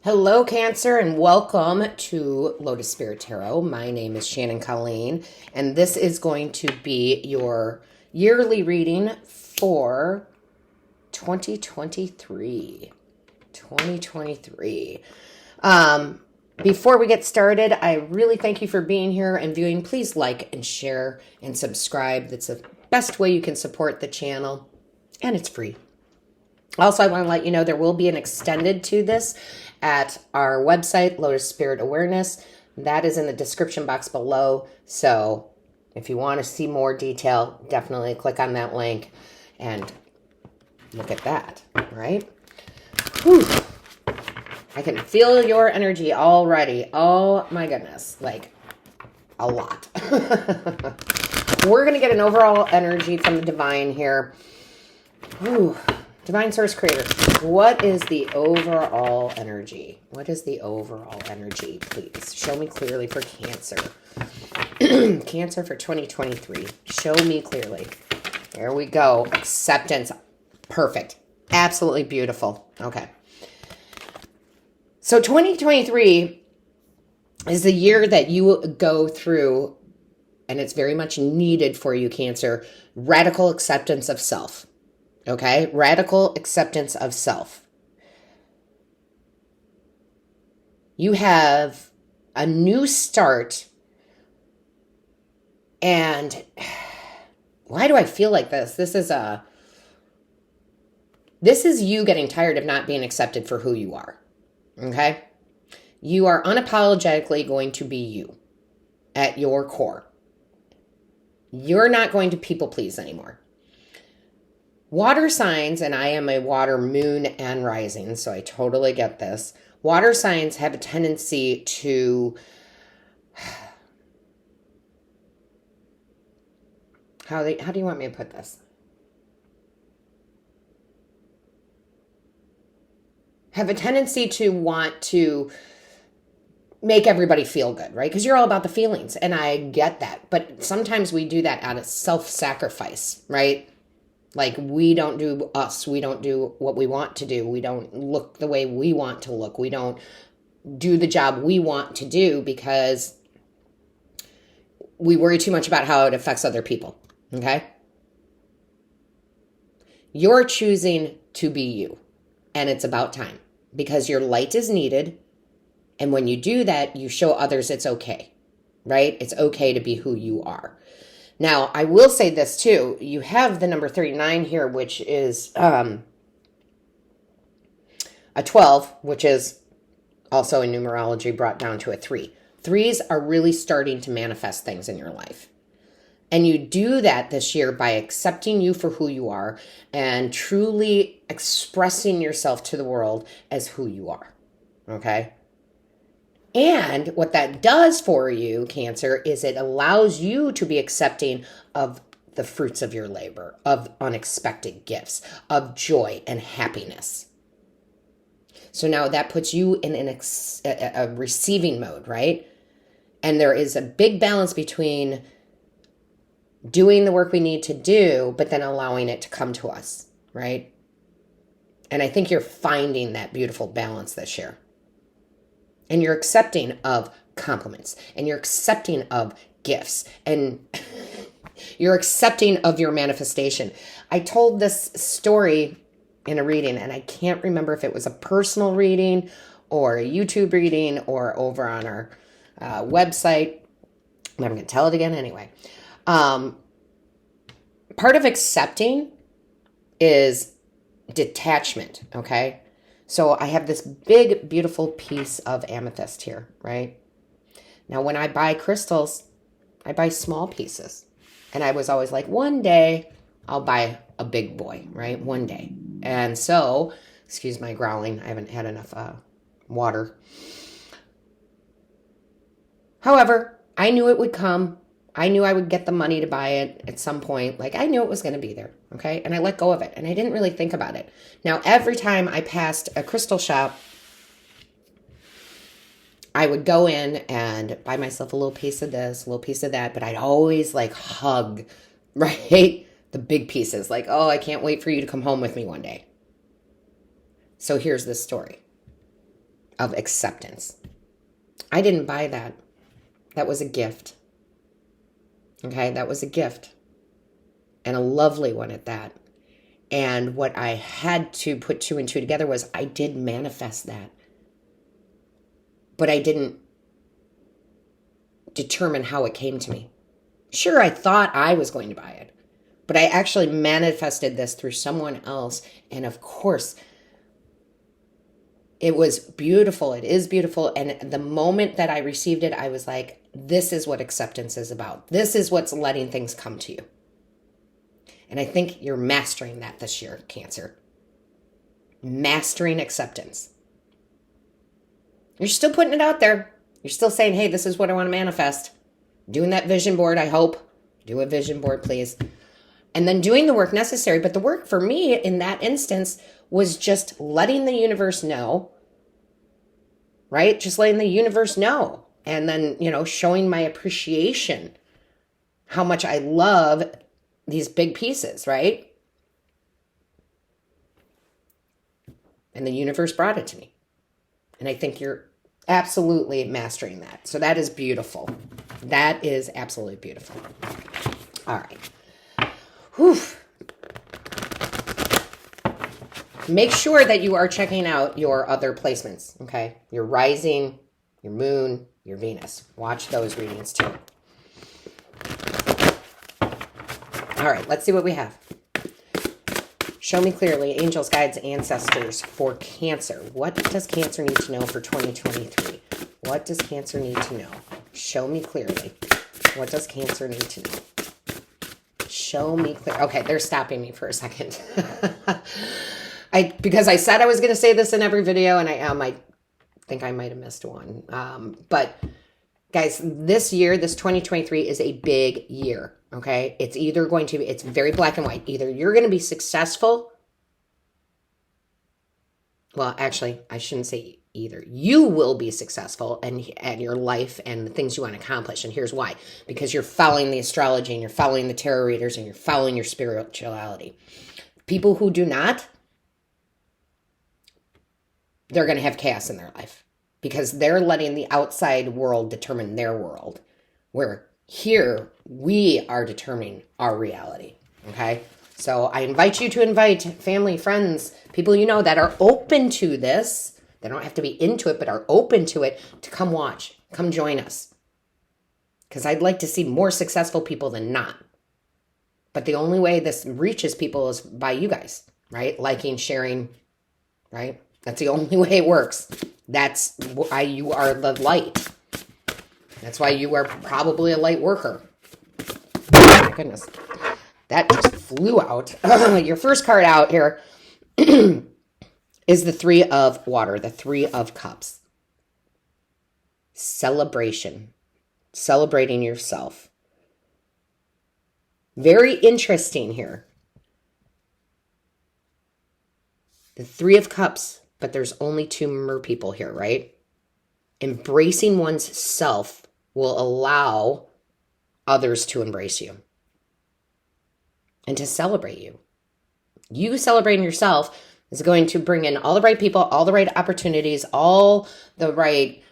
Hello, Cancer, and welcome to Lotus Spirit Tarot. My name is Shannon Colleen, and this is going to be your yearly reading for 2023. 2023. Before we get started, I really thank you for being here and viewing. Please like and share and subscribe. That's the best way you can support the channel, and it's free. Also, I want to let you know there will be an extended to this at our website, Lotus Spirit Awareness. That is in the description box below. So if you want to see more detail, definitely click on that link and look at that, right? Whew. I can feel your energy already. Oh my goodness, like a lot. We're going to get an overall energy from the divine here. Whew. Divine Source Creator, what is the overall energy? What is the overall energy? Please show me clearly for Cancer. Cancer for 2023. Show me clearly. There we go. Acceptance. Perfect. Absolutely beautiful. Okay. So 2023 is the year that you go through, and it's very much needed for you, Cancer, radical acceptance of self. Okay, radical acceptance of self. You have a new start, and why do I feel like this? This is you getting tired of not being accepted for who you are. Okay, you are unapologetically going to be you at your core. You're not going to people please anymore. Water signs, and I am a water moon and rising, so I totally get this. Water signs have a tendency to, how do you want me to put this? Have a tendency to want to make everybody feel good, right? Because you're all about the feelings, and I get that. But sometimes we do that out of self-sacrifice, right? Like, we don't do us. We don't do what we want to do. We don't look the way we want to look. We don't do the job we want to do because we worry too much about how it affects other people, okay? You're choosing to be you, and it's about time because your light is needed, and when you do that, you show others it's okay, right? It's okay to be who you are. Now, I will say this too. You have the number 39 here, which is a 12, which is also in numerology brought down to a 3. Threes are really starting to manifest things in your life. And you do that this year by accepting you for who you are and truly expressing yourself to the world as who you are. Okay? And what that does for you, Cancer, is it allows you to be accepting of the fruits of your labor, of unexpected gifts, of joy and happiness. So now that puts you in a receiving mode, right? And there is a big balance between doing the work we need to do, but then allowing it to come to us, right? And I think you're finding that beautiful balance this year. And you're accepting of compliments, and you're accepting of gifts, and you're accepting of your manifestation. I told this story in a reading, and I can't remember if it was a personal reading or a YouTube reading or over on our website. I'm going to tell it again anyway. Part of accepting is detachment, okay? So I have this big, beautiful piece of amethyst here, right? Now, when I buy crystals, I buy small pieces. And I was always like, one day I'll buy a big boy, right? One day. And so, excuse my growling, I haven't had enough water. However, I knew it would come. I knew I would get the money to buy it at some point. Like, I knew it was going to be there, okay? And I let go of it, and I didn't really think about it. Now, every time I passed a crystal shop, I would go in and buy myself a little piece of this, a little piece of that, but I'd always, like, hug, right? The big pieces. Like, oh, I can't wait for you to come home with me one day. So here's this story. of acceptance. I didn't buy that. That was a gift. Okay, that was a gift. And a lovely one at that. And what I had to put 2 and 2 together was I did manifest that. But I didn't determine how it came to me. Sure, I thought I was going to buy it, but I actually manifested this through someone else. And of course, it was beautiful. It is beautiful. And the moment that I received it, I was like, this is what acceptance is about. This is what's letting things come to you. And I think you're mastering that this year, Cancer. Mastering acceptance. You're still putting it out there. You're still saying, hey, this is what I want to manifest. Doing that vision board, I hope. Do a vision board, please. And then doing the work necessary. But the work for me in that instance was just letting the universe know, right? Just letting the universe know. And then, showing my appreciation, how much I love these big pieces, right? And the universe brought it to me. And I think you're absolutely mastering that. So that is beautiful. That is absolutely beautiful. All right. Whew. Make sure that you are checking out your other placements, okay? Your rising, your moon, your Venus. Watch those readings too. All right, let's see what we have. Show me clearly, angels, guides, ancestors for Cancer. What does Cancer need to know for 2023? What does Cancer need to know? Show me clearly. What does Cancer need to know? Show me clear. Okay, they're stopping me for a second. Because I said I was going to say this in every video, and I think I might have missed one. But guys, this year, this 2023 is a big year. Okay, it's either going to be, it's very black and white. Either you're going to be successful. Well, actually, I shouldn't say either. You will be successful in your life and the things you want to accomplish. And here's why. Because you're following the astrology and you're following the tarot readers and you're following your spirituality. People who do not, they're going to have chaos in their life. Because they're letting the outside world determine their world. Where here, we are determining our reality, okay? So I invite you to invite family, friends, people you know that are open to this. They don't have to be into it, but are open to it, to come watch, come join us. Because I'd like to see more successful people than not. But the only way this reaches people is by you guys, right? Liking, sharing, right? That's the only way it works. That's why you are the light. That's why you are probably a light worker. Oh my goodness. That just flew out. Your first card out here is the 3 of water, the 3 of cups. Celebration. Celebrating yourself. Very interesting here. The 3 of cups, but there's only 2 mer people here, right? Embracing one's self will allow others to embrace you and to celebrate you. You celebrating yourself is going to bring in all the right people, all the right opportunities, all the right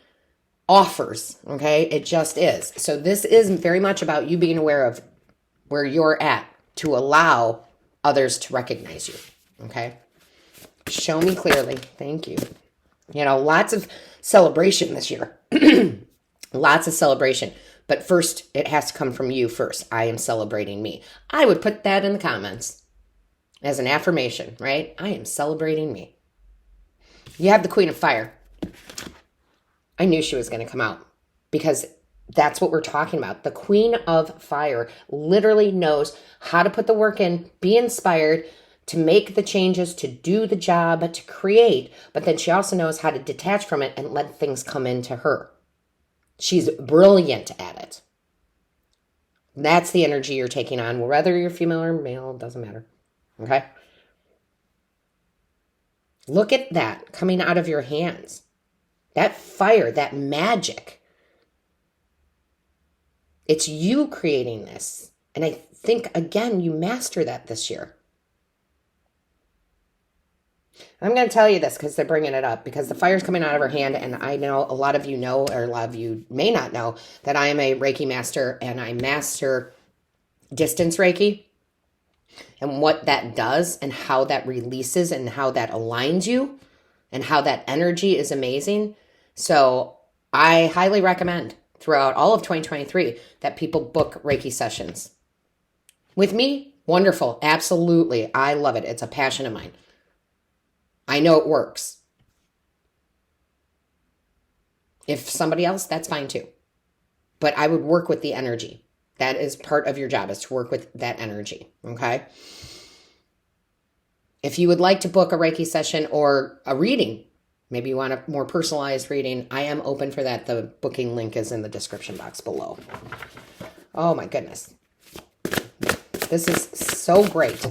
offers, okay? It just is. So this is very much about you being aware of where you're at to allow others to recognize you, okay? Show me clearly. Thank you. Lots of celebration this year. Lots of celebration. But first, it has to come from you first. I am celebrating me. I would put that in the comments as an affirmation, right? I am celebrating me. You have the Queen of Fire. I knew she was going to come out because that's what we're talking about. The Queen of Fire literally knows how to put the work in, be inspired, to make the changes, to do the job, to create. But then she also knows how to detach from it and let things come into her. She's brilliant at it. That's the energy you're taking on, whether you're female or male, it doesn't matter. Okay? Look at that coming out of your hands. That fire, that magic. It's you creating this. And I think, again, you master that this year. I'm going to tell you this because they're bringing it up, because the fire's coming out of her hand, and I know a lot of you know, or a lot of you may not know, that I am a Reiki master, and I master distance Reiki, and what that does and how that releases and how that aligns you and how that energy is amazing. So I highly recommend throughout all of 2023 that people book Reiki sessions. With me, wonderful. Absolutely. I love it. It's a passion of mine. I know it works. If somebody else, that's fine too. But I would work with the energy. That is part of your job, is to work with that energy. Okay? If you would like to book a Reiki session or a reading, maybe you want a more personalized reading, I am open for that. The booking link is in the description box below. Oh my goodness. This is so great.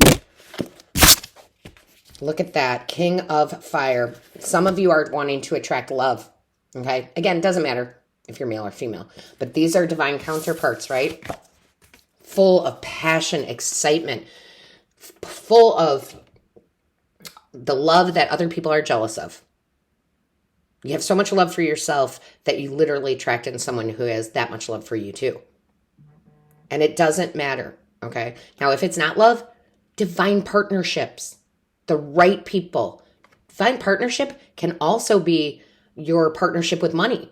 Look at that. King of Fire. Some of you are wanting to attract love. Okay? Again, it doesn't matter if you're male or female. But these are divine counterparts, right? Full of passion, excitement, full of the love that other people are jealous of. You have so much love for yourself that you literally attract in someone who has that much love for you too. And it doesn't matter, okay? Now, if it's not love, divine partnerships, the right people. Divine partnership can also be your partnership with money.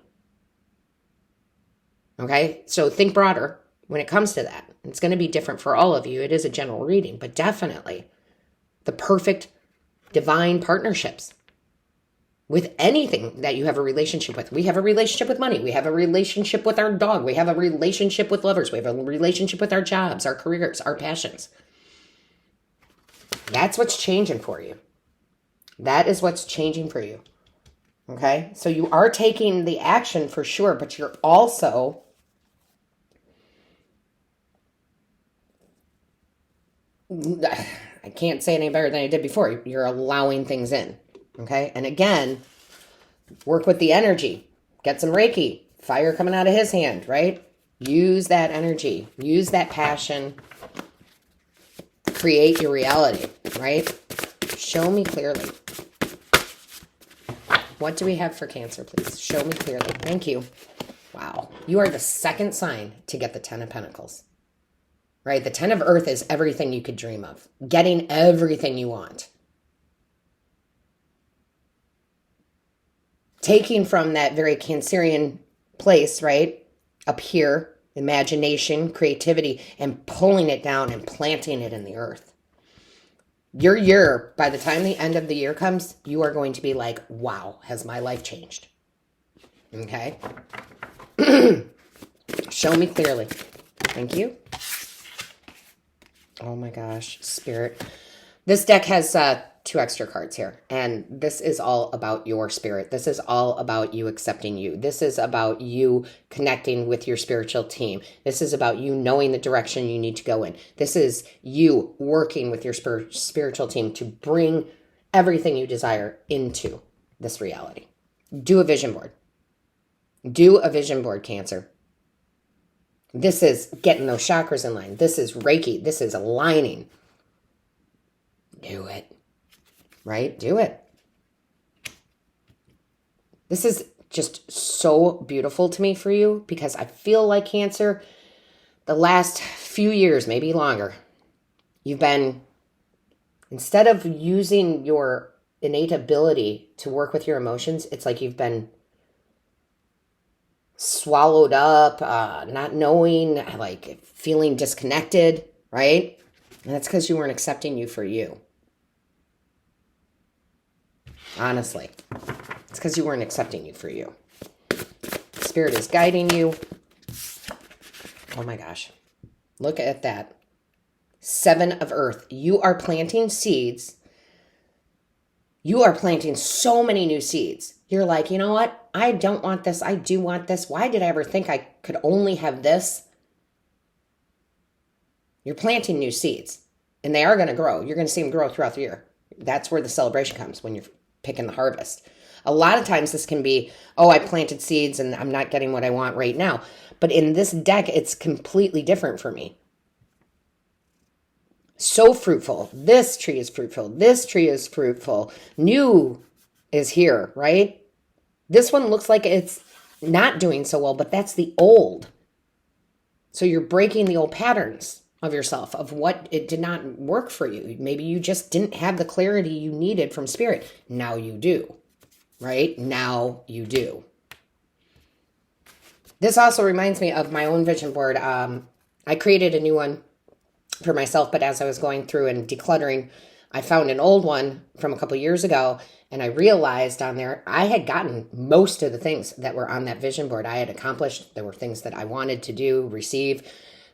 Okay? So think broader when it comes to that. It's going to be different for all of you. It is a general reading, but definitely the perfect divine partnerships with anything that you have a relationship with. We have a relationship with money. We have a relationship with our dog. We have a relationship with lovers. We have a relationship with our jobs, our careers, our passions. That's what's changing for you. That is what's changing for you. Okay? So you are taking the action for sure, but you're also I can't say any better than I did before. You're allowing things in. Okay? And again, work with the energy. Get some Reiki. Fire coming out of his hand, right? Use that energy. Use that passion. Create your reality, right? Show me clearly. What do we have for Cancer, please? Show me clearly. Thank you. Wow. You are the second sign to get the 10 of Pentacles. Right? The 10 of Earth is everything you could dream of. Getting everything you want. Taking from that very Cancerian place, right? Up here, imagination, creativity, and pulling it down and planting it in the earth. Your year, by the time the end of the year comes, you are going to be like, wow, has my life changed? Okay? Show me clearly. Thank you. Oh my gosh, Spirit. This deck has 2 extra cards here, and this is all about your spirit. This is all about you accepting you. This is about you connecting with your spiritual team. This is about you knowing the direction you need to go in. This is you working with your spiritual team to bring everything you desire into this reality. Do a vision board. Do a vision board, Cancer. This is getting those chakras in line. This is Reiki. This is aligning. Do it. Right? Do it. This is just so beautiful to me for you, because I feel like, Cancer, the last few years, maybe longer, you've been, instead of using your innate ability to work with your emotions, it's like you've been swallowed up, not knowing, like feeling disconnected, right? And that's because you weren't accepting you for you. Honestly, it's because you weren't accepting you for you. Spirit is guiding you. Oh my gosh. Look at that. 7 of Earth. You are planting seeds. You are planting so many new seeds. You're like, you know what? I don't want this. I do want this. Why did I ever think I could only have this? You're planting new seeds, and they are going to grow. You're going to see them grow throughout the year. That's where the celebration comes, when you're picking the harvest. A lot of times this can be, oh, I planted seeds and I'm not getting what I want right now. But in this deck, it's completely different for me. So fruitful. This tree is fruitful. This tree is fruitful. New is here, right? This one looks like it's not doing so well, but that's the old. So you're breaking the old patterns of yourself, of what it did not work for you. Maybe you just didn't have the clarity you needed from spirit. Now you do, right? Now you do. This also reminds me of my own vision board. I created a new one for myself, but as I was going through and decluttering, I found an old one from a couple years ago, and I realized on there I had gotten most of the things that were on that vision board. I had accomplished. There were things that I wanted to do, receive.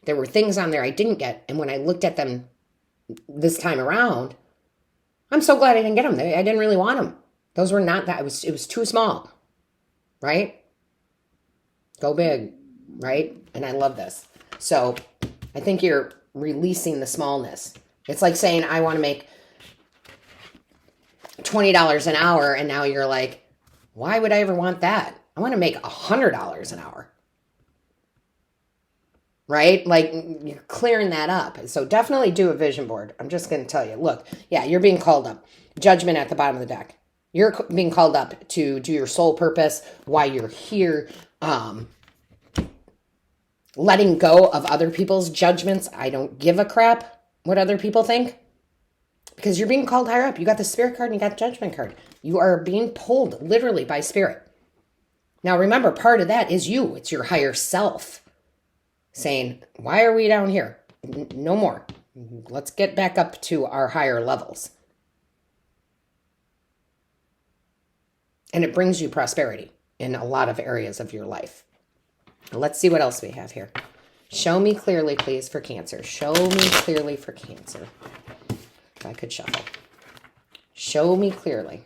There were things on there I didn't get, and when I looked at them this time around, I'm so glad I didn't get them. I didn't really want them. Those were not that. It was too small, right? Go big, right? And I love this. So I think you're releasing the smallness. It's like saying, I want to make $20 an hour. And now you're like, why would I ever want that? I want to make $100 an hour. Right? Like, you're clearing that up. So definitely do a vision board. I'm just going to tell you, look, yeah, you're being called up. Judgment at the bottom of the deck. You're being called up to do your soul purpose, why you're here, letting go of other people's judgments. I don't give a crap what other people think, because you're being called higher up. You got the spirit card and you got the judgment card. You are being pulled literally by spirit. Now remember, part of that is you. It's your higher self saying, why are we down here? No more. Let's get back up to our higher levels. And it brings you prosperity in a lot of areas of your life. Let's see what else we have here. Show me clearly, please, for Cancer. Show me clearly for Cancer. If I could shuffle. Show me clearly.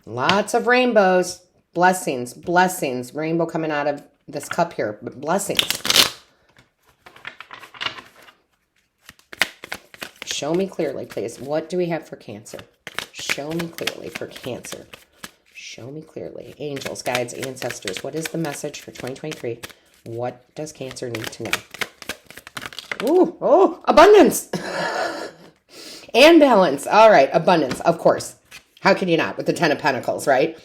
Lots of rainbows. Blessings, blessings. Rainbow coming out of this cup here. Blessings. Show me clearly, please. What do we have for Cancer? Show me clearly for Cancer. Show me clearly. Angels, guides, ancestors. What is the message for 2023? What does Cancer need to know? Ooh, oh, abundance. And balance. All right, abundance, of course. How can you not with the 10 of Pentacles, right?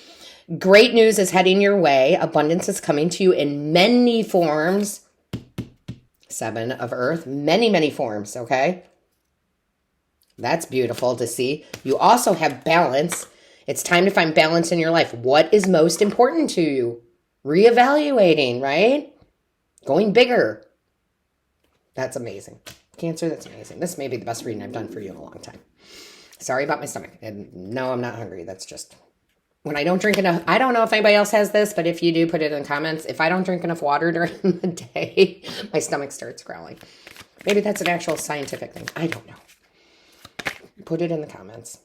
Great news is heading your way. Abundance is coming to you in many forms. 7 of Earth, many, many forms, okay? That's beautiful to see. You also have balance. It's time to find balance in your life. What is most important to you? Reevaluating, right? Going bigger. That's amazing. Cancer, that's amazing. This may be the best reading I've done for you in a long time. Sorry about my stomach. And no, I'm not hungry. That's just when I don't drink enough. I don't know if anybody else has this, but if you do, put it in the comments. If I don't drink enough water during the day, my stomach starts growling. Maybe that's an actual scientific thing. I don't know. Put it in the comments.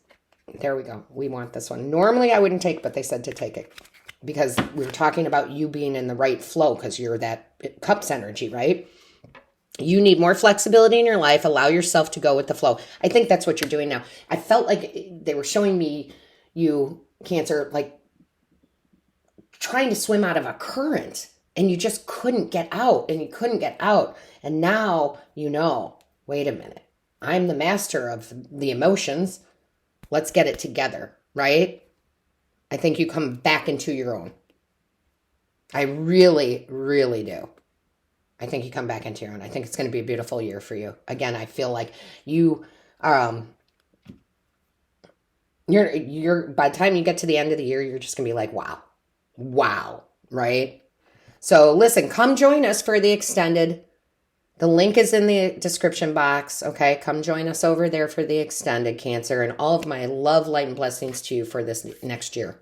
There we go. We want this one. Normally I wouldn't take, but they said to take it because we were talking about you being in the right flow because you're that cups energy, right? You need more flexibility in your life. Allow yourself to go with the flow. I think that's what you're doing now. I felt like they were showing me you, Cancer, like trying to swim out of a current and you just couldn't get out and you couldn't get out. And now you know, wait a minute. I'm the master of the emotions. Let's get it together, right? I think you come back into your own. I really, really do. I think you come back into your own. I think it's going to be a beautiful year for you. Again, I feel like you, you're by the time you get to the end of the year, you're just going to be like, wow, right? So listen, come join us for the extended. The link is in the description box, okay? Come join us over there for the extended, Cancer, and all of my love, light, and blessings to you for this next year.